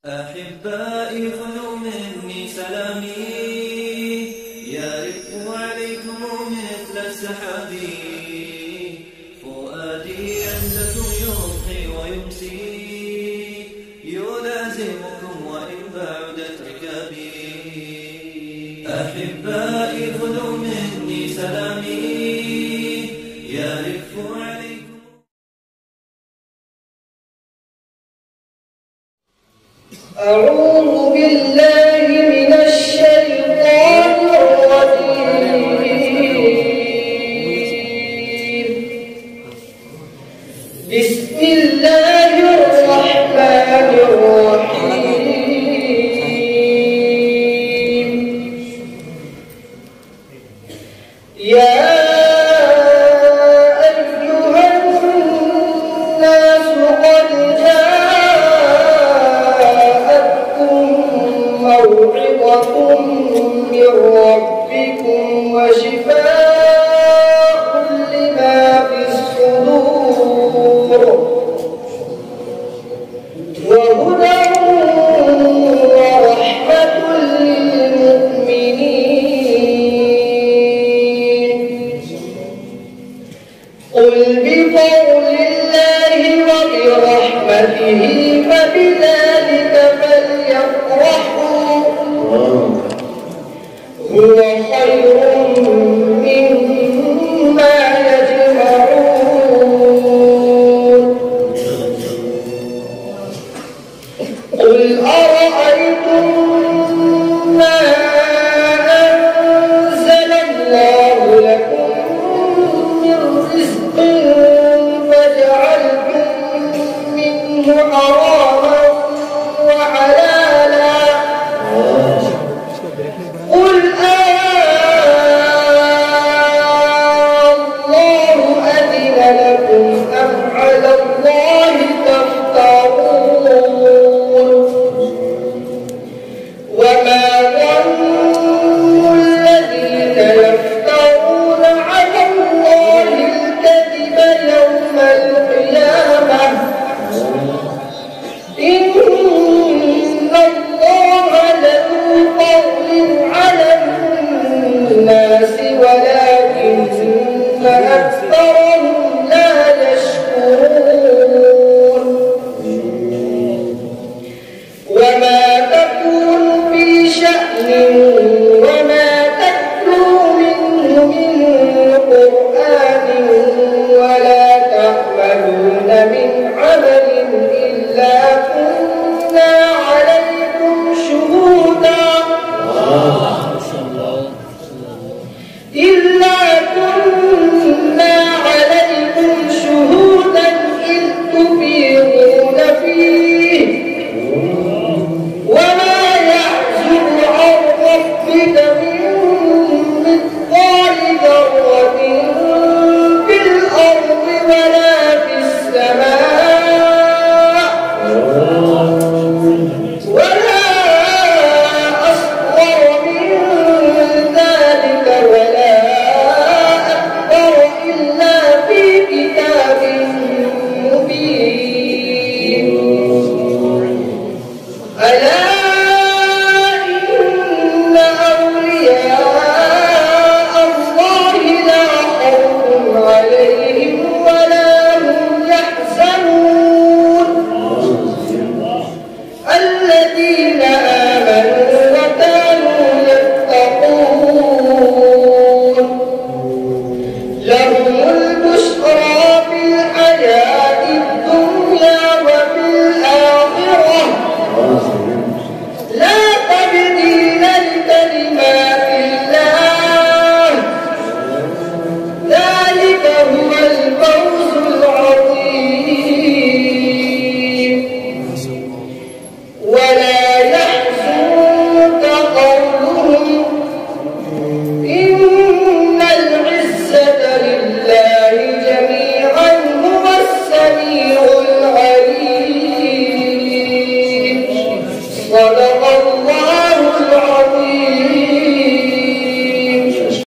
أحبائي خذوا مني سلامي يرف عليكم مثل السحاب فؤادي عندكم يضحي ويمسي يلازمكم وإن بعدت ركابي. أحبائي خذوا مني سلامي يرف عليكم. أعوذ بالله من الشيطان الرجيم. بسم الله الرحمن الرحيم. يا أيها الناس قد موعظة من ربكم وشفاء لما في الصدور وهدى ورحمة للمؤمنين. قل بفضل الله وبرحمته فبذلك فليفرحوا هو خير مما يجمعون. قل أرأيتم ما أنزل الله لكم من رزق فجعلتم منه حراما وحلالا قل الله أذن لكم أم على الله تفترون. وما ظن الذين يفترون على الله الكذب يوم القيامة إن الله لذو فضل على الناس ولكن أكثرهم لا يشكرون. وما تكون في شأن وما تتلو منه من قرآن ولا تعملون من عمل إلا كنا عليكم شهودا إذ تفيضون فيه وما يعزب عن ربك من مثقال ذرة في الأرض ولا في السماء ولا أصغر من ذلك ولا أكبر إلا في كتاب مبين. ألا إن أولياء الله لا خوف عليهم ولا هم يحزنون الذين